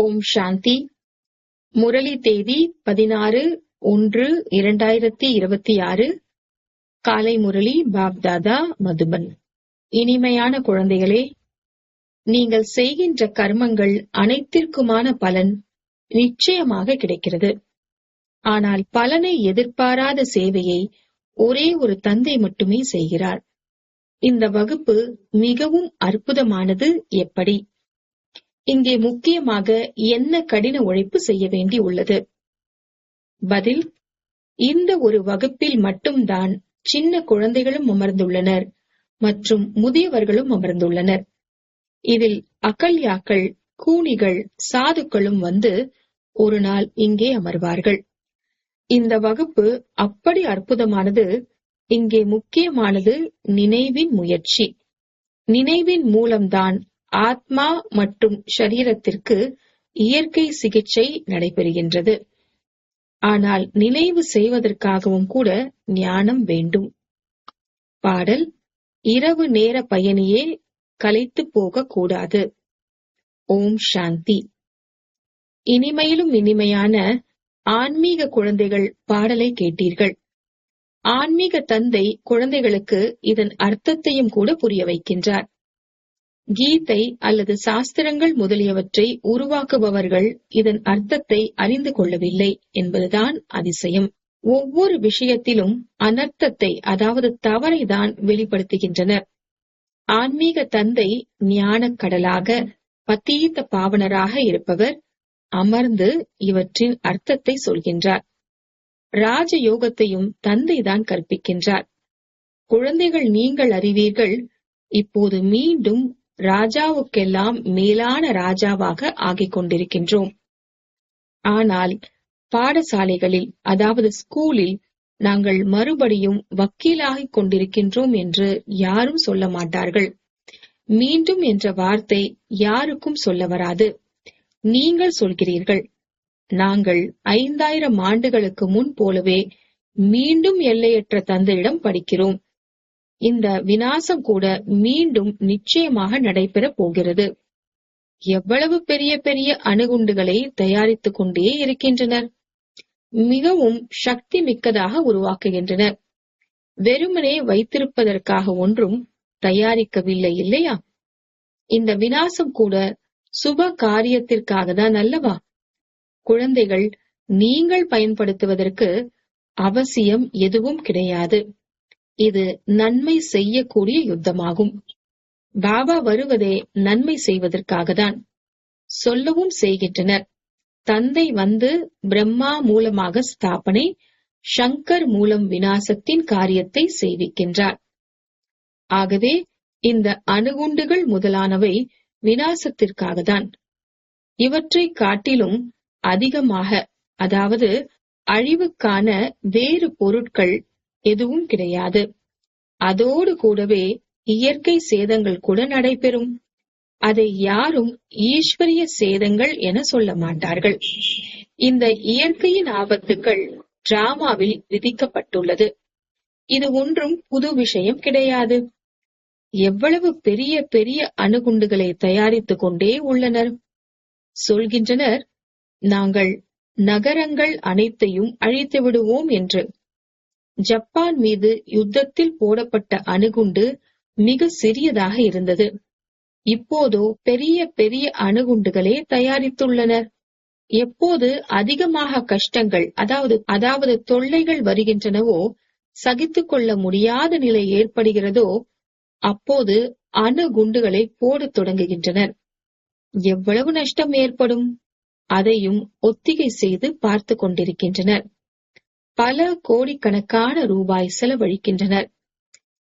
ஓம் சாந்தி. முரளி தேதி 16/1/2026. காலை முரளி பாப்தாதா, மதுபன். இனிமையான குழந்தைகளே, நீங்கள் செய்கின்ற கர்மங்கள் அனைத்திற்குமான பலன் நிச்சயமாக கிடைக்கிறது. ஆனால் பலனை எதிர்பாராத சேவையை ஒரே ஒரு தந்தை மட்டுமே செய்கிறார். இந்த வகுப்பு மிகவும் அற்புதமானது. எப்படி? இங்கே முக்கியமாக என்ன கடின உழைப்பு செய்ய வேண்டி உள்ளது? பதில்: இந்த ஒரு வகுப்பில் மட்டும்தான் சின்ன குழந்தைகளும் அமர்ந்துள்ளனர் மற்றும் முதியவர்களும் அமர்ந்துள்ளனர். இதில் அகல்யாக்கள், கூனிகள், சாதுக்களும் வந்து ஒரு நாள் இங்கே அமர்வார்கள். இந்த வகுப்பு அப்படி அற்புதமானது. இங்கே முக்கியமானது நினைவின் முயற்சி. நினைவின் மூலம்தான் ஆத்மா மற்றும் ஷரீரத்திற்கு இயற்கை சிகிச்சை நடைபெறுகின்றது. ஆனால் நினைவு செய்வதற்காகவும் கூட ஞானம் வேண்டும். பாடல்: இரவு நேர பயணியே, கலைத்து போக கூடாது. ஓம் சாந்தி. இனிமையிலும் இனிமையான ஆன்மீக குழந்தைகள் பாடலை கேட்டீர்கள். ஆன்மீக தந்தை குழந்தைகளுக்கு இதன் அர்த்தத்தையும் கூட புரிய வைக்கின்றார். கீதை அல்லது சாஸ்திரங்கள் முதலியவற்றை உருவாக்குபவர்கள் இதன் அர்த்தத்தை அறிந்து கொள்ளவில்லை என்பதுதான் அதிசயம். ஒவ்வொரு விஷயத்திலும் அனர்த்தத்தை, அதாவது தவறைதான் வெளிப்படுத்துகின்றனர். ஆன்மீக தந்தை ஞானக் கடலாக, பதீத பாவனராக இருப்பவர் அமர்ந்து இவற்றின் அர்த்தத்தை சொல்கின்றார். ராஜயோகத்தையும் தந்தைதான் கற்பிக்கின்றார். குழந்தைகள், நீங்கள் அறிவீர்கள், இப்போது மீண்டும் ராஜாவுக்கெல்லாம் மேலான ராஜாவாக ஆகிக் கொண்டிருக்கின்றோம். ஆனால் பாடசாலைகளில், அதாவது ஸ்கூலில், நாங்கள் மறுபடியும் வக்கீலாகிக் கொண்டிருக்கின்றோம் என்று யாரும் சொல்ல மாட்டார்கள். மீண்டும் என்ற வார்த்தை யாருக்கும் சொல்ல வராது. நீங்கள் சொல்கிறீர்கள், நாங்கள் 5000 ஆண்டுகளுக்கு முன் போலவே மீண்டும் எல்லையற்ற தந்தையிடம் படிக்கிறோம். இந்த விநாசம் கூட மீண்டும் நிச்சயமாக நடைபெறப் போகிறது. எவ்வளவு பெரிய பெரிய அணுகுண்டுகளை தயாரித்துக் கொண்டே இருக்கின்றனர். மிகவும் சக்தி மிக்கதாக உருவாக்குகின்றனர். வெறுமனே வைத்திருப்பதற்காக ஒன்றும் தயாரிக்கவில்லை, இல்லையா? இந்த விநாசம் கூட சுப காரியத்திற்காக தான் அல்லவா? குழந்தைகள், நீங்கள் பயன்படுத்துவதற்கு அவசியம் எதுவும் கிடையாது. இது நன்மை செய்யக்கூடிய யுத்தமாகும். பாபா வருவதே நன்மை செய்வதற்காகத்தான். சொல்லவும் செய்கின்றனர். தந்தை வந்து பிரம்மா மூலமாக ஸ்தாபனை, சங்கர் மூலம் விநாசத்தின் காரியத்தை செய்விக்கின்றார். ஆகவே இந்த அணுகுண்டுகள் முதலானவை விநாசத்திற்காகத்தான். இவற்றை காட்டிலும் அதிகமாக, அதாவது அழிவுக்கான வேறு பொருட்கள் எதுவும் கிடையாது. அதோடு கூடவே இயற்கை சேதங்கள் கூட நடைபெறும். அதை யாரும் ஈஸ்வரிய சேதங்கள் என சொல்ல மாட்டார்கள். இந்த இயற்கையின் ஆபத்துக்கள் டிராமாவில் விதிக்கப்பட்டுள்ளது. இது ஒன்றும் புது விஷயம் கிடையாது. எவ்வளவு பெரிய பெரிய அணுகுண்டுகளை தயாரித்துக் கொண்டே உள்ளனர். சொல்கின்றனர், நாங்கள் நகரங்கள் அனைத்தையும் அழித்து விடுவோம் என்று. ஜப்பான் மீது யுத்தத்தில் போடப்பட்ட அணுகுண்டு மிக சிறியதாக இருந்தது. இப்போதோ பெரிய பெரிய அணுகுண்டுகளே தயாரித்துள்ளனர். எப்போது அதிகமாக கஷ்டங்கள், அதாவது தொல்லைகள் வருகின்றனவோ, சகித்துக் கொள்ள முடியாத நிலை ஏற்படுகிறதோ, அப்போது அணுகுண்டுகளை போடத் தொடங்குகின்றனர். எவ்வளவு நஷ்டம் ஏற்படும்? அதையும் ஒத்திகை செய்து பார்த்து கொண்டிருக்கின்றனர். பல கோடிக்கணக்கான ரூபாய் செலவழிக்கின்றனர்.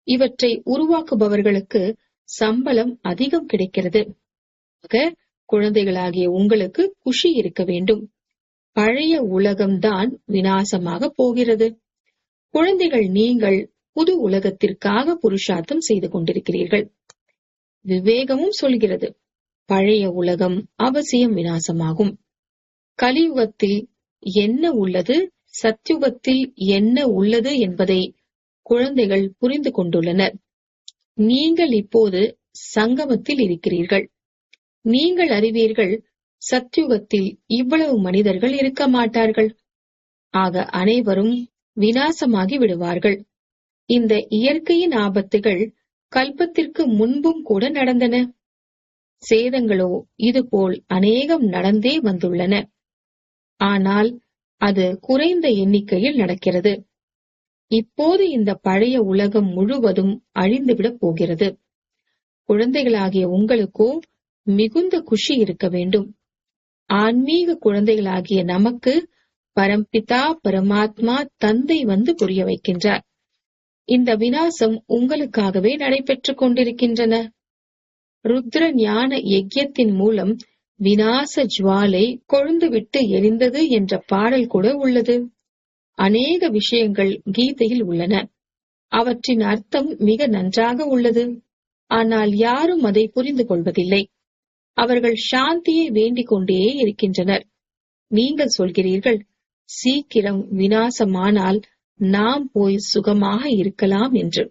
இவற்றை உருவாக்குபவர்களுக்கு சம்பளம் அதிகம் கிடைக்கிறது. குழந்தைகளாகிய உங்களுக்கு குஷி இருக்க வேண்டும். பழைய உலகம்தான் விநாசமாக போகிறது. குழந்தைகள், நீங்கள் புது உலகத்திற்காக புருஷார்த்தம் செய்து கொண்டிருக்கிறீர்கள். விவேகமும் சொல்கிறது, பழைய உலகம் அவசியம் விநாசமாகும். கலியுகத்தில் என்ன உள்ளது, சத்யுகத்தில் என்ன உள்ளது என்பதை குழந்தைகள் புரிந்து கொண்டுள்ளனர். நீங்கள் இப்போது சங்கமத்தில் இருக்கிறீர்கள். நீங்கள் அறிவீர்கள், சத்யுகத்தில் இவ்வளவு மனிதர்கள் இருக்க மாட்டார்கள். ஆக அனைவரும் விநாசமாகி விடுவார்கள். இந்த இயற்கையின் ஆபத்துகள் கல்பத்திற்கு முன்பும் கூட நடந்தன. சேதங்களோ இதுபோல் அநேகம் நடந்தே வந்துள்ளன. ஆனால் அது குறைந்த எண்ணிக்கையில் நடக்கிறது. இப்போது இந்த பழைய உலகம் முழுவதும் அழிந்துவிடப் போகிறது. குழந்தைகளாகிய உங்களுக்கோ மிகுந்த குஷி இருக்க வேண்டும். ஆன்மீக குழந்தைகளாகிய நமக்கு பரம்பிதா பரமாத்மா தந்தை வந்து புரிய வைக்கின்றார். இந்த விநாசம் உங்களுக்காகவே நடைபெற்றுக் கொண்டிருக்கின்றன. ருத்ர ஞான யஜ்யத்தின் மூலம் விநாச ஜுவாலை கொழுந்துவிட்டு எரிந்தது என்ற பாடல் கூட உள்ளது. அநேக விஷயங்கள் கீதையில் உள்ளன. அவற்றின் அர்த்தம் மிக நன்றாக உள்ளது. ஆனால் யாரும் அதை புரிந்து கொள்வதில்லை. அவர்கள் சாந்தியை வேண்டிக் கொண்டே இருக்கின்றனர். நீங்கள் சொல்கிறீர்கள், சீக்கிரம் விநாசமானால் நாம் போய் சுகமாக இருக்கலாம் என்று.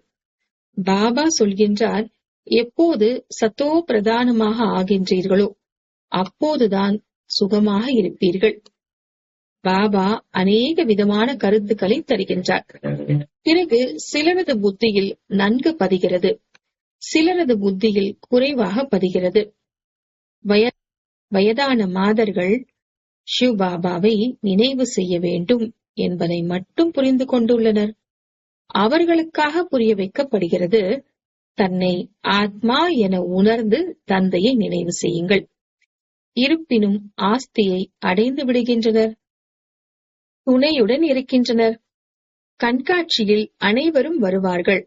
பாபா சொல்கின்றார், எப்போது சத்தோ பிரதானமாக ஆகின்றீர்களோ அப்போதுதான் சுகமாக இருப்பீர்கள். பாபா அநேக விதமான கருத்துக்களை தருகின்றார். பிறகு சிலரது புத்தியில் நன்கு பதிகிறது, சிலரது புத்தியில் குறைவாக பதிகிறது. வயதான மாதர்கள் சிவபாபாவை நினைவு செய்ய வேண்டும் என்பதை மட்டும் புரிந்து கொண்டுள்ளனர். அவர்களுக்காக புரிய வைக்கப்படுகிறது, தன்னை ஆத்மா என உணர்ந்து தந்தையை நினைவு செய்யுங்கள். இருப்பினும் ஆஸ்தியை அடைந்து விடுகின்றனர், துணையுடன் இருக்கின்றனர். கண்காட்சியில் அனைவரும் வருவார்கள்.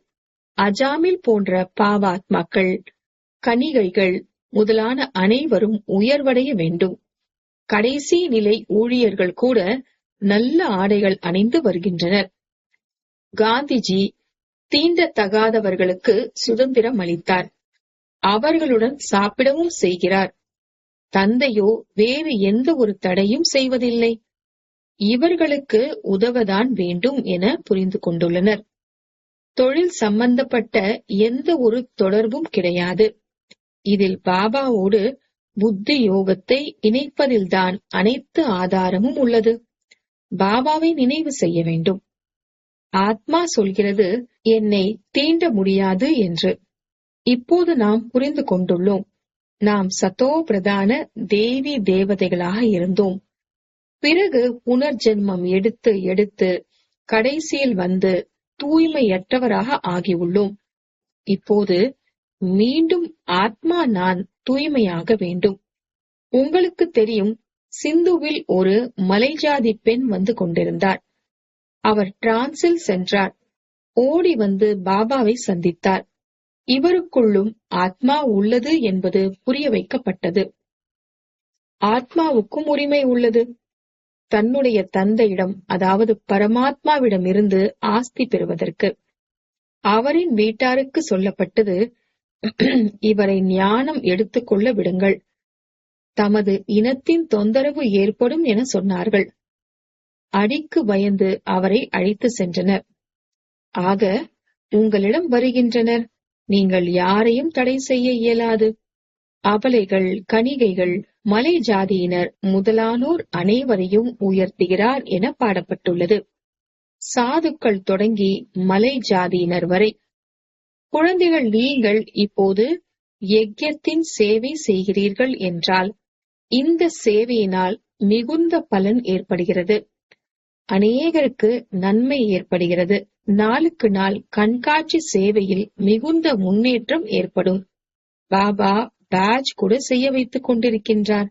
அஜாமில் போன்ற பாவாத்மாக்கள், கணிகைகள் முதலான அனைவரும் உயர்வடைய வேண்டும். கடைசி நிலை ஊழியர்கள் கூட நல்ல ஆடைகள் அணிந்து வருகின்றனர். காந்திஜி தீண்டத்தகாதவர்களுக்கு சுதந்திரம் அளித்தார். அவர்களுடன் சாப்பிடவும் செய்கிறார். தந்தையோ வேறு எந்த ஒரு தடையும் செய்வதில்லை. இவர்களுக்கு உதவதான் வேண்டும் என புரிந்து கொண்டுள்ளனர். தொழில் சம்பந்தப்பட்ட எந்த ஒரு தொடர்பும் கிடையாது. இதில் பாபாவோடு புத்தி யோகத்தை இணைப்பதில்தான் அனைத்து ஆதாரமும் உள்ளது. பாபாவை நினைவு செய்ய வேண்டும். ஆத்மா சொல்கிறது, என்னை தீண்ட முடியாது என்று. இப்போது நாம் புரிந்து கொண்டுள்ளோம். நாம் சத்தோ பிரதான தேவி தேவதைகளாக இருந்தோம். பிறகு புனர்ஜென்மம் எடுத்து எடுத்து கடைசியில் வந்து தூய்மையற்றவராக ஆகியுள்ளோம். இப்போது மீண்டும் ஆத்மா நான் தூய்மையாக வேண்டும். உங்களுக்கு தெரியும், சிந்துவில் ஒரு மலைஜாதி பெண் வந்து கொண்டிருந்தார். அவர் டிரான்ஸில் சென்றார். ஓடி வந்து பாபாவை சந்தித்தார். இவருக்குள்ளும் ஆத்மா உள்ளது என்பது புரிய வைக்கப்பட்டது. ஆத்மாவுக்கும் உரிமை உள்ளது. தன்னுடைய தந்தையிடம், அதாவது பரமாத்மாவிடம் இருந்து ஆஸ்தி பெறுவதற்கு. அவரின் வீட்டாருக்கு சொல்லப்பட்டது, இவரை ஞானம் எடுத்துக்கொள்ள விடுங்கள். தமது இனத்தின் தொந்தரவு ஏற்படும் என சொன்னார்கள். அடிக்கு பயந்து அவரை அழைத்து சென்றனர். ஆக உங்களிடம் வருகின்றனர், நீங்கள் யாரையும் தடை செய்ய இயலாது. அபலைகள், கணிகைகள், மலை ஜாதியினர் முதலானோர் அனைவரையும் உயர்த்துகிறார் என பாடப்பட்டுள்ளது. சாதுக்கள் தொடங்கி மலை ஜாதியினர் வரை. குழந்தைகள், நீங்கள் இப்போது யஜ்யத்தின் சேவை செய்கிறீர்கள் என்றால் இந்த சேவையினால் மிகுந்த பலன் ஏற்படுகிறது. அநேகருக்கு நன்மை ஏற்படுகிறது. நாளுக்கு நாள் கண்காட்சி சேவையில் மிகுந்த முன்னேற்றம் ஏற்படும். பாபா பேட்ச் கூட செய்ய வைத்துக் கொண்டிருக்கின்றார்.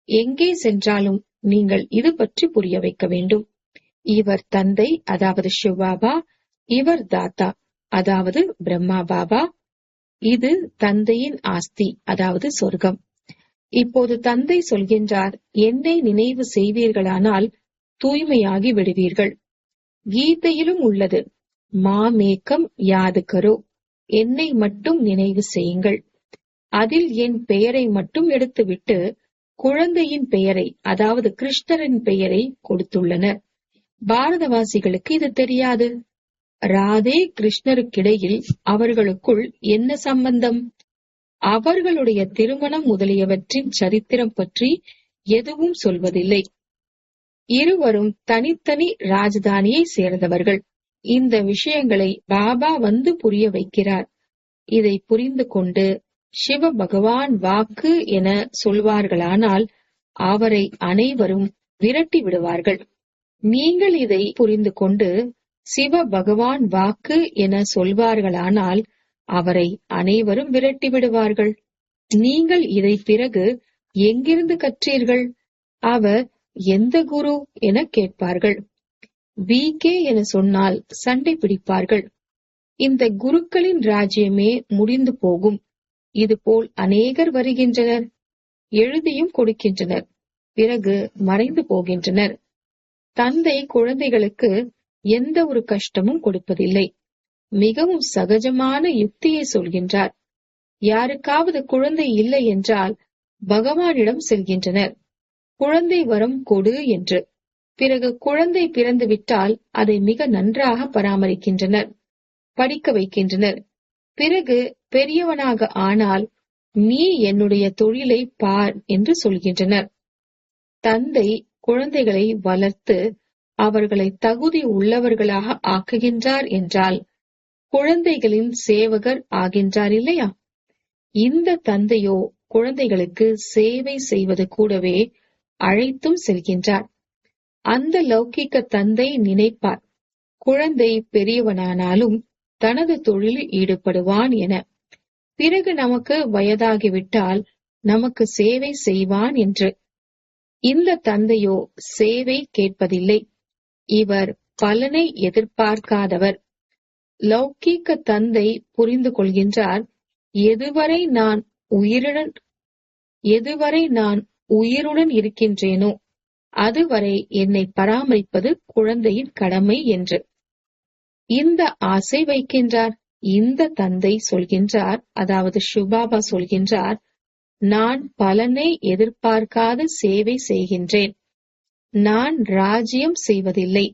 எங்கே சென்றாலும் நீங்கள் இது பற்றி புரிய வைக்க வேண்டும். இவர் தந்தை, அதாவது சிவபாபா. இவர் தாத்தா, அதாவது பிரம்மா பாபா. இது தந்தையின் ஆஸ்தி, அதாவது சொர்க்கம். இப்போது தந்தை சொல்கின்றார், என்னை நினைவு செய்வீர்களானால் தூய்மையாகி விடுவீர்கள். கீதையிலும் உள்ளது, மாமேக்கம் யாது கரோ, என்னை மட்டும் நினைவு செய்யுங்கள். அதில் என் பெயரை மட்டும் எடுத்துவிட்டு குழந்தையின் பெயரை, அதாவது கிருஷ்ணரின் பெயரை கொடுத்துள்ளனர். பாரதவாசிகளுக்கு இது தெரியாது. ராதே கிருஷ்ணருக்கிடையில் அவர்களுக்குள் என்ன சம்பந்தம்? அவர்களுடைய திருமணம் முதலியவற்றின் சரித்திரம் பற்றி எதுவும் சொல்வதில்லை. இருவரும் தனித்தனி ராஜதானியை சேர்ந்தவர்கள். இந்த விஷயங்களை பாபா வந்து புரிய வைக்கிறார். இதை புரிந்து கொண்டு சிவ பகவான் வாக்கு என சொல்வார்களானால் அவரை அனைவரும் விரட்டி விடுவார்கள். நீங்கள் இதை புரிந்து கொண்டு சிவ பகவான் வாக்கு என சொல்வார்களானால் அவரை அனைவரும் விரட்டி விடுவார்கள். நீங்கள் இதை பிறகு எங்கிருந்து கற்றீர்கள்? அவர் எந்த குரு என கேட்பார்கள். விகே என சொன்னால் சண்டை பிடிப்பார்கள். இந்த குருக்களின் ராஜ்யமே முடிந்து போகும். இதுபோல் அநேகர் வருகின்றனர், எழுதியும் கொடுக்கின்றனர், பிறகு மறைந்து போகின்றனர். தந்தை குழந்தைகளுக்கு எந்த ஒரு கஷ்டமும் கொடுப்பதில்லை. மிகவும் சகஜமான யுக்தியை சொல்கின்றார். யாருக்காவது குழந்தை இல்லை என்றால் பகவானிடம் செல்கின்றனர், குழந்தை வரம் கொடு என்று. பிறகு குழந்தை பிறந்து விட்டால் அதை மிக நன்றாக பராமரிக்கின்றனர், படிக்க வைக்கின்றனர். பிறகு பெரியவனாக ஆனால் நீ என்னுடைய தொழிலை பார் என்று சொல்கின்றனர். தந்தை குழந்தைகளை வளர்த்து அவர்களை தகுதி உள்ளவர்களாக ஆக்குகின்றார் என்றால் குழந்தைகளின் சேவகர் ஆகின்றார் இல்லையா? இந்த தந்தையோ குழந்தைகளுக்கு சேவை செய்வது கூடவே அழைத்தும் செல்கின்றார். அந்த லௌகிக்க தந்தை நினைப்பார், குழந்தை பெரியவனானாலும் தனது தொழிலில் ஈடுபடுவான் என. பிறகு நமக்கு வயதாகிவிட்டால் நமக்கு சேவை செய்வான் என்று. இந்த தந்தையோ சேவை கேட்பதில்லை. இவர் பலனை எதிர்பார்க்காதவர். லௌகீக தந்தை புரிந்து கொள்கின்றார், எதுவரை நான் உயிருடன் இருக்கின்றேனோ அதுவரை என்னை பராமரிப்பது குழந்தையின் கடமை என்று. இந்த ஆசை வைக்கின்றார். இந்த தந்தை சொல்கின்றார், அதாவது சுபாபா சொல்கின்றார், நான் பலனை எதிர்பார்க்காத சேவை செய்கின்றேன். நான் ராஜ்யம் செய்வதில்லை.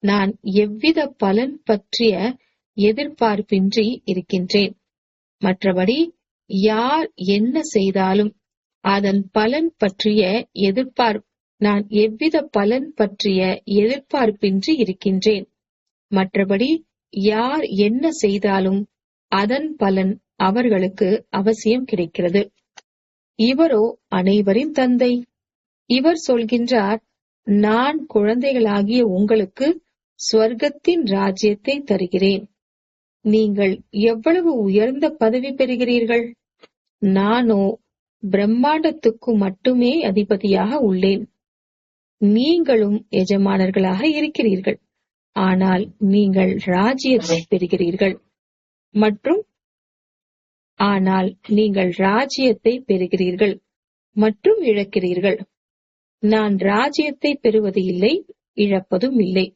நான் எவ்வித பலன் பற்றிய எதிர்பார்ப்பின்றி இருக்கின்றேன். மற்றபடி யார் என்ன செய்தாலும் அதன் பலன் பற்றிய நான் எவ்வித பலன் பற்றிய எதிர்பார்ப்பின்றி இருக்கின்றேன். மற்றபடி யார் என்ன செய்தாலும் அதன் பலன் அவர்களுக்கு அவசியம் கிடைக்கிறது. இவரோ அனைவரின் தந்தை. இவர் சொல்கின்றார், நான் குழந்தைகளாகிய உங்களுக்கு ஸ்வர்க்கத்தின் ராஜ்யத்தை தருகிறேன். நீங்கள் எவ்வளவு உயர்ந்த பதவி பெறுகிறீர்கள்? நானோ பிரம்மாண்டத்துக்கு மட்டுமே அதிபதியாக உள்ளேன். நீங்களும் எஜமானர்களாக இருக்கிறீர்கள். ஆனால் நீங்கள் ராஜ்யத்தை பெறுகிறீர்கள் மற்றும் இழக்கிறீர்கள். நான் ராஜ்யத்தை பெறுவது இல்லை, இழப்பதும் இல்லை.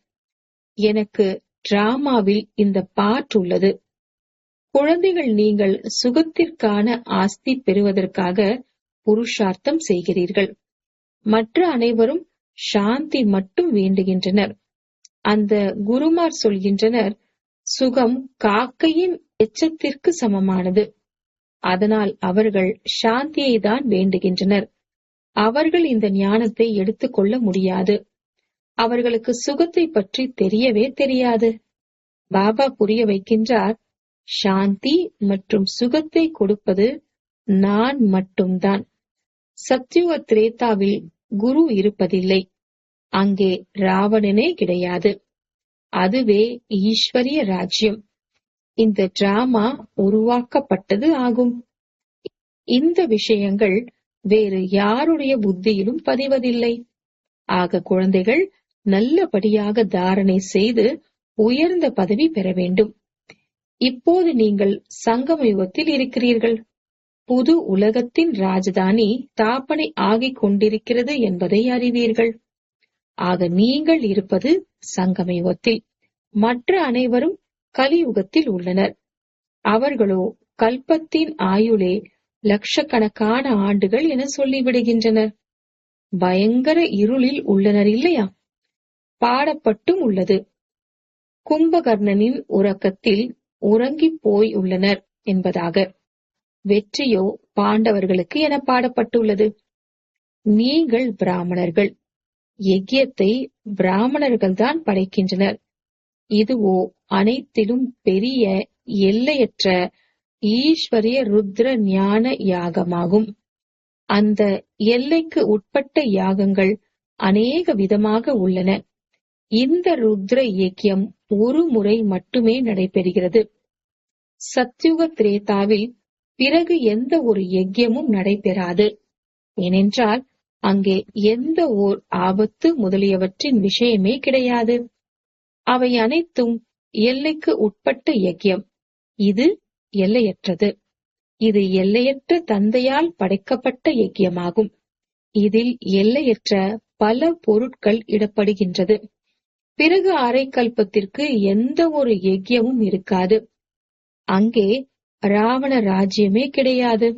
எனக்கு டிராமாவில் இந்த பாட்டு உள்ளது. குழந்தைகள், நீங்கள் சுகத்திற்கான ஆஸ்தி பெறுவதற்காக புருஷார்த்தம் செய்கிறீர்கள். மற்ற அனைவரும் சாந்தி மட்டும் வேண்டுகின்றனர். அந்த குருமார் சொல்கின்றனர், சுகம் காக்கையின் எச்சத்திற்கு சமமானது. அதனால் அவர்கள் சாந்தியை தான் வேண்டுகின்றனர். அவர்கள் இந்த ஞானத்தை எடுத்துக்கொள்ள முடியாது. அவர்களுக்கு சுகத்தை பற்றி தெரியவே தெரியாது. பாபா புரிய வைக்கின்றார், சாந்தி மற்றும் சுகத்தை கொடுப்பது நான் மட்டும்தான். சத்யுக திரேதாவில் குரு இருப்பதில்லை. அங்கே ராவணனே கிடையாது. அதுவே ஈஸ்வரிய ராஜ்யம். இந்த டிராமா உருவாக்கப்பட்டது ஆகும். இந்த விஷயங்கள் வேறு யாருடைய புத்தியிலும் பதிவதில்லை. ஆக குழந்தைகள் நல்லபடியாக தாரணை செய்து உயர்ந்த பதவி பெற வேண்டும். இப்போது நீங்கள் சங்கம யுகத்தில் இருக்கிறீர்கள். புது உலகத்தின் ராஜதானி ஸ்தாபனை ஆகிக் கொண்டிருக்கிறது என்பதை அறிவீர்கள். ஆக நீங்கள் இருப்பது சங்கம யுகத்தில். மற்ற அனைவரும் கலியுகத்தில் உள்ளனர். அவர்களோ கல்பத்தின் ஆயுளே லட்சக்கணக்கான ஆண்டுகள் என சொல்லிவிடுகின்றனர். பயங்கர இருளில் உள்ளனர் இல்லையா? பாடப்பட்டும் உள்ளது, கும்பகர்ணனின் உறக்கத்தில் உறங்கிப் போய் உள்ளனர் என்பதாக. வெற்றியோ பாண்டவர்களுக்கு என பாடப்பட்டுள்ளது. நீங்கள் பிராமணர்கள். யஜ்யத்தை பிராமணர்கள்தான் படைக்கின்றனர். இதுவோ அனைத்திலும் பெரிய எல்லையற்ற ஈஸ்வரிய ருத்ர ஞான யாகமாகும். அந்த எல்லைக்கு உட்பட்ட யாகங்கள் அநேக விதமாக உள்ளன. இந்த ருத்ர யஜ்யம் ஒரு முறை மட்டுமே நடைபெறுகிறது. சத்யுக திரேதாவில் பிறகு எந்த ஒரு யஜ்யமும் நடைபெறாது. ஏனென்றால் அங்கே எந்த ஓர் ஆபத்து முதலியவற்றின் விஷயமே கிடையாது. அவை அனைத்தும் எல்லைக்கு உட்பட்ட யஜ்யம். இது எல்லையற்றது. இது எல்லையற்ற தந்தையால் படைக்கப்பட்ட யஜ்யமாகும். இதில் எல்லையற்ற பல பொருட்கள் இடப்படுகின்றது. பிறகு அரை கல்பத்திற்கு எந்த ஒரு யஜ்யமும் இருக்காது. அங்கே ராவண ராஜ்யமே கிடையாது.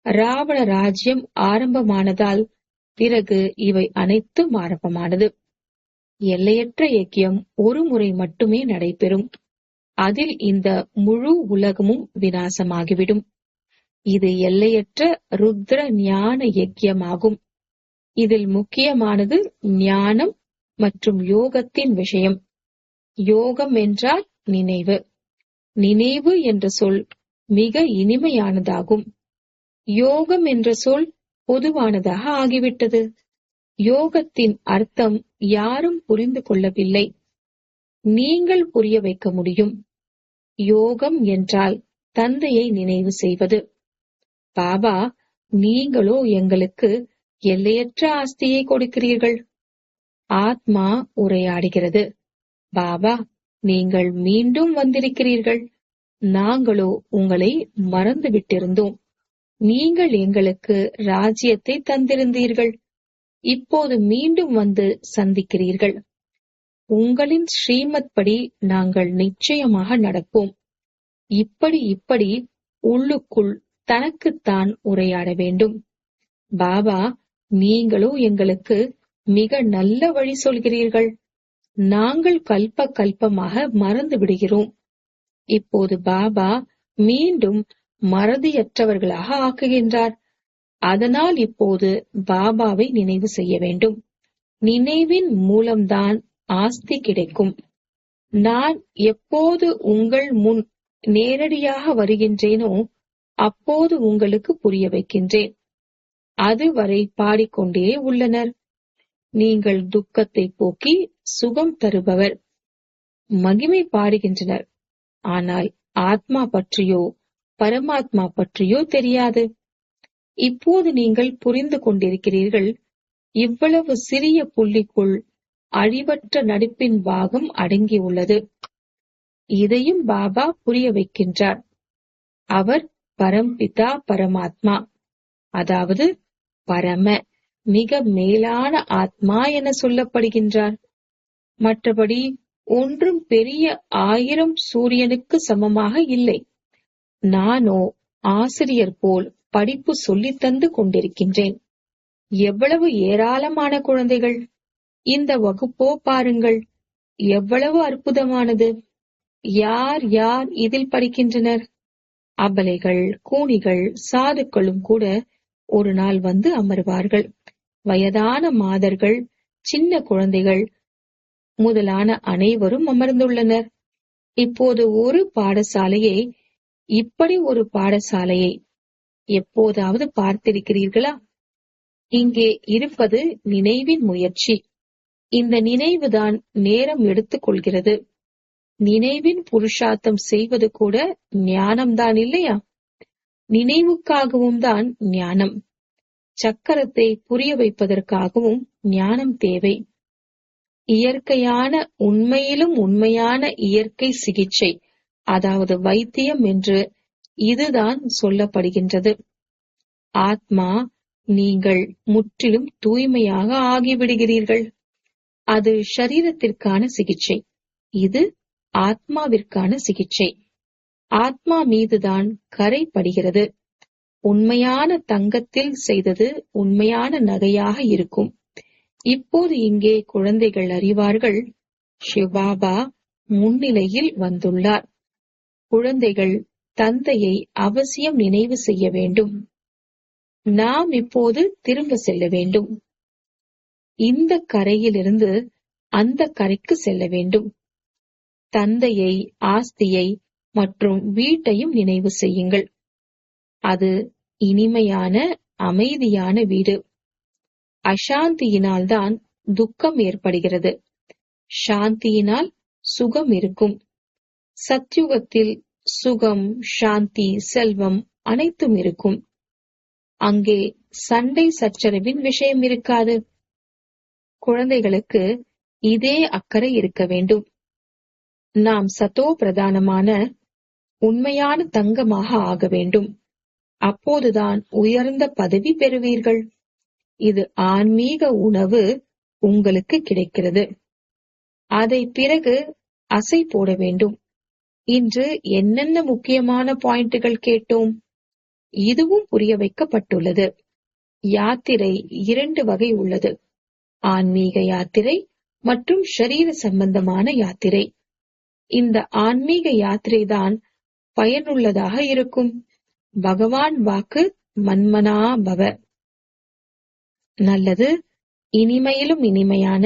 ராவண ராஜ்யம் ஆரம்பமானதால் பிறகு இவை அனைத்தும் ஆரம்பமானது. எல்லையற்ற யஜ்யம் ஒரு முறை மட்டுமே நடைபெறும். அதில் இந்த முழு உலகமும் விநாசமாகிவிடும். இது எல்லையற்ற ருத்ர ஞான யஜ்யமாகும். இதில் முக்கியமானது ஞானம் மற்றும் யோகத்தின் விஷயம். யோகம் என்றால் நினைவு. நினைவு என்ற சொல் மிக இனிமையானதாகும். யோகம் என்ற சொல் பொதுவானதாக ஆகிவிட்டது. யோகத்தின் அர்த்தம் யாரும் புரிந்து கொள்ளவில்லை. நீங்கள் புரிய வைக்க முடியும். யோகம் என்றால் தந்தையை நினைவு செய்வது. பாபா, நீங்களோ எங்களுக்கு எல்லையற்ற ஆஸ்தியை கொடுக்கிறீர்கள். ஆத்மா உரையாடுகிறது. பாபா, நீங்கள் மீண்டும் வந்திருக்கிறீர்கள். நாங்களோ உங்களை மறந்துவிட்டிருந்தோம். நீங்கள் எங்களுக்கு ராஜ்யத்தை தந்திருந்தீர்கள். இப்போது மீண்டும் வந்து சந்திக்கிறீர்கள். உங்களின் ஸ்ரீமத் படி நாங்கள் நிச்சயமாக நடப்போம். இப்படி உள்ளுக்குள் தனக்குத்தான் உரையாட வேண்டும். பாபா, நீங்களோ எங்களுக்கு மிக நல்ல வழி சொல்கிறீர்கள். நாங்கள் கல்ப கல்பமாக மறந்து விடுகிறோம். இப்போது பாபா மீண்டும் மறதியற்றவர்களாக ஆக்குகின்றார். அதனால் இப்போது பாபாவை நினைவு செய்ய வேண்டும். நினைவின் மூலம்தான் ஆஸ்தி கிடைக்கும். நான் எப்போது உங்கள் முன் நேரடியாக வருகின்றேனோ அப்போது உங்களுக்கு புரிய வைக்கின்றேன். அதுவரை பாடிக்கொண்டே உள்ளனர். நீங்கள் துக்கத்தை போக்கி சுகம் தருபவர். மகிமை பாடுகின்றனர். ஆனால் ஆத்மா பற்றியோ பரமாத்மா பற்றியோ தெரியாது. இப்போது நீங்கள் புரிந்து கொண்டிருக்கிறீர்கள். இவ்வளவு சிறிய புள்ளிக்குள் அழிவற்ற நடிப்பின் பாகம் அடங்கியுள்ளது. இதையும் பாபா புரிய வைக்கின்றார். அவர் பரம்பிதா பரமாத்மா, அதாவது பரம மிக மேலான ஆத்மா என சொல்லப்படுகின்றார். மற்றபடி ஒன்றும் பெரிய 1000 சூரியனுக்கு சமமாக இல்லை. நானோ ஆசிரியர் போல் படிப்பு சொல்லித் தந்து கொண்டிருக்கின்றேன். எவ்வளவு ஏராளமான குழந்தைகள்! இந்த வகுப்போ பாருங்கள், எவ்வளவு அற்புதமானது! யார் யார் இதில் படிக்கின்றனர்? அபலைகள், கூனிகள், சாதுக்களும் கூட ஒரு நாள் வந்து அமர்வார்கள். வயதான மாதர்கள், சின்ன குழந்தைகள் முதலான அனைவரும் அமர்ந்துள்ளனர். இப்போது ஒரு பாடசாலையை, இப்படி ஒரு பாடசாலையை எப்போதாவது பார்த்திருக்கிறீர்களா? இங்கே இருப்பது நினைவின் முயற்சி. இந்த நினைவுதான் நேரம் எடுத்துக் கொள்கிறது. நினைவின் புருஷார்த்தம் செய்வது கூட ஞானம்தான் இல்லையா? நினைவுக்காகவும் தான் ஞானம். சக்கரத்தை புரிய வைப்பதற்காகவும் ஞானம் தேவை. இயற்கையான, உண்மையிலும் உண்மையான இயற்கை சிகிச்சை, அதாவது வைத்தியம் என்று இதுதான் சொல்லப்படுகின்றது. ஆத்மா, நீங்கள் முற்றிலும் தூய்மையாக ஆகிவிடுகிறீர்கள். அது ஷரீரத்திற்கான சிகிச்சை. இது ஆத்மாவிற்கான சிகிச்சை. ஆத்மா மீதுதான் கரை படுகிறது. உண்மையான தங்கத்தில் செய்தது உண்மையான நகையாக இருக்கும். இப்போது இங்கே குழந்தைகள் அறிவார்கள், சிவபாபா முன்னிலையில் வந்துள்ளார். குழந்தைகள் தந்தையை அவசியம் நினைவு செய்ய வேண்டும். நாம் இப்போது திரும்ப செல்ல வேண்டும். இந்த கரையிலிருந்து அந்த கரைக்கு செல்ல வேண்டும். தந்தையை, ஆஸ்தியை மற்றும் வீட்டையும் நினைவு செய்யுங்கள். அது இனிமையான, அமைதியான வீடு. அசாந்தியினால்தான் துக்கம் ஏற்படுகிறது. சாந்தியினால் சுகம் இருக்கும். சத்யுகத்தில் சுகம், சாந்தி, செல்வம் அனைத்தும் இருக்கும். அங்கே சண்டை சச்சரவின் விஷயம் இருக்காது. குழந்தைகளுக்கு இதே அக்கறை இருக்க வேண்டும். நாம் சதோ பிரதானமான உண்மையான தங்கமாக ஆக வேண்டும். அப்போதுதான் உயர்ந்த பதவி பெறுவீர்கள். இது ஆன்மீக உணவு உங்களுக்கு கிடைக்கிறது. அதை பிறகு அசை போட வேண்டும். இன்று என்னென்ன முக்கியமான பாயிண்டுகள் கேட்டோம்? இதுவும் புரிய வைக்கப்பட்டுள்ளது. யாத்திரை 2 வகை உள்ளது. ஆன்மீக யாத்திரை மற்றும் ஷரீர சம்பந்தமான யாத்திரை. இந்த ஆன்மீக யாத்திரைதான் பயனுள்ளதாக இருக்கும். பகவான் வாக்கு மன்மனா பவ. நல்லது. இனிமையிலும் இனிமையான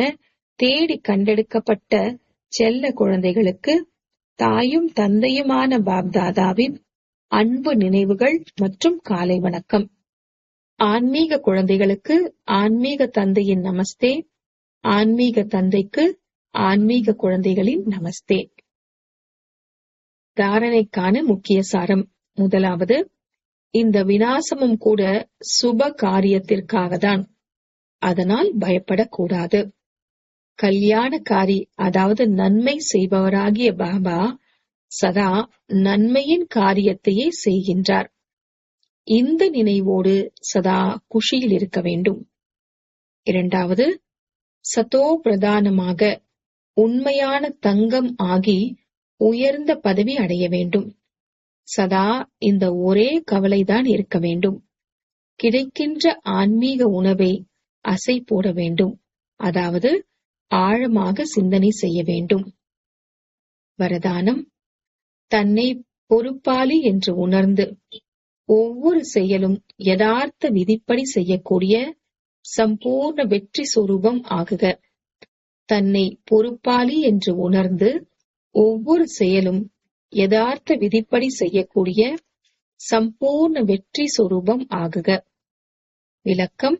தேடி கண்டெடுக்கப்பட்ட செல்ல குழந்தைகளுக்கு தாயும் தந்தையுமான பாப்தாதாவின் அன்பு நினைவுகள் மற்றும் காலை வணக்கம். ஆன்மீக குழந்தைகளுக்கு ஆன்மீக தந்தையின் நமஸ்தே. ஆன்மீக தந்தைக்கு ஆன்மீக குழந்தைகளின் நமஸ்தே. தாரணைக்கான முக்கிய சாரம். முதலாவது, இந்த விநாசமும் கூட சுப காரியத்திற்காகத்தான். அதனால் பயப்படக்கூடாது. கல்யாணக்காரி, அதாவது நன்மை செய்பவராகிய பாபா சதா நன்மையின் காரியத்தையே செய்கின்றார். இந்த நினைவோடு சதா குஷியில் இருக்க வேண்டும். இரண்டாவது, சதோ பிரதானமாக உண்மையான தங்கம் ஆகி உயர்ந்த பதவி அடைய வேண்டும். சதா இந்த ஒரே கவலைதான் இருக்க வேண்டும். கிடைக்கின்ற ஆன்மீக உணவை அசை போட வேண்டும். அதாவது ஆழமாக சிந்தனை செய்ய வேண்டும். வரதானம்: தன்னை பொறுப்பாளி என்று உணர்ந்து ஒவ்வொரு செயலும் யதார்த்த விதிப்படி செய்யக்கூடிய சம்பூர்ண வெற்றி சொரூபம் ஆகுக. தன்னை பொறுப்பாளி என்று உணர்ந்து ஒவ்வொரு செயலும் யதார்த்த விதிப்படி செய்யக்கூடிய சம்பூர்ண வெற்றி சொரூபம் ஆகுக. விளக்கம்: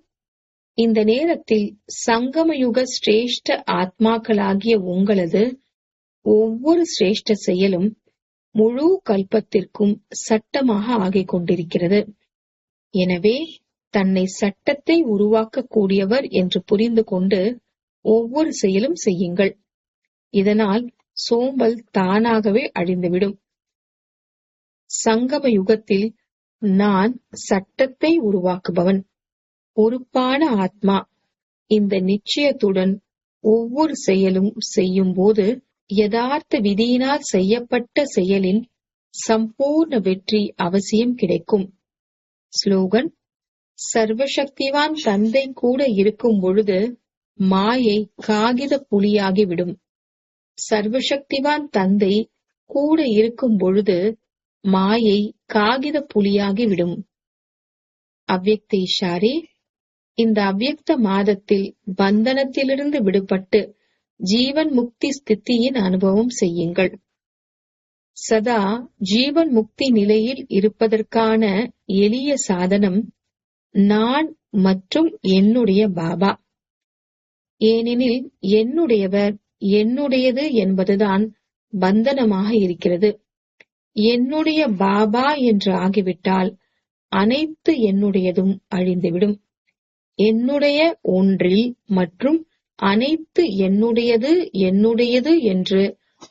இந்த நேரத்தில் சங்கமயுக சிரேஷ்ட ஆத்மாக்களாகிய உங்களது ஒவ்வொரு சிரேஷ்ட செயலும் முழு கல்பத்திற்கும் சட்டமாக ஆகிக் கொண்டிருக்கிறது. எனவே தன்னை சட்டத்தை உருவாக்கக்கூடியவர் என்று புரிந்து கொண்டு ஒவ்வொரு செயலும் செய்யுங்கள். இதனால் சோம்பல் தானாகவே அழிந்துவிடும். சங்கம யுகத்தில் நான் சட்டத்தை உருவாக்குபவன், பொறுப்பான ஆத்மா. இந்த நிச்சயத்துடன் ஒவ்வொரு செயலும் செய்யும் போது யதார்த்த விதியினால் செய்யப்பட்ட செயலின் சம்பூர்ண வெற்றி அவசியம் கிடைக்கும். ஸ்லோகன்: சர்வசக்திவான் தந்தை கூட இருக்கும் பொழுது மாயை காகித புலியாகிவிடும். சர்வசக்திவான் தந்தை கூட இருக்கும் பொழுது மாயை காகித புலியாகிவிடும். அவ்யக்த இஷாரே: இந்த அவ்யக்த மாதத்தில் பந்தனத்திலிருந்து விடுபட்டு ஜீவன் முக்தி ஸ்திதியின் அனுபவம் செய்யுங்கள். சதா ஜீவன் முக்தி நிலையில் இருப்பதற்கான எளிய சாதனம் நான் மற்றும் என்னுடைய பாபா. ஏனெனில் என்னுடையவர், என்னுடையது என்பதுதான் பந்தனமாக இருக்கிறது. என்னுடைய பாபா என்று ஆகிவிட்டால் அனைத்து என்னுடையதும் அழிந்துவிடும். என்னுடைய ஒன்றில் மற்றும் அனைத்து என்னுடையது என்னுடையது என்று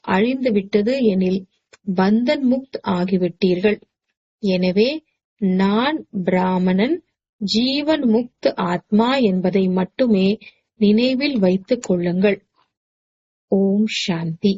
அழிந்துவிட்டது எனில் பந்தன் முக்த் ஆகிவிட்டீர்கள். எனவே நான் பிராமணன், ஜீவன் முக்த் ஆத்மா என்பதை மட்டுமே நினைவில் வைத்துக் கொள்ளுங்கள். ஓம் சாந்தி.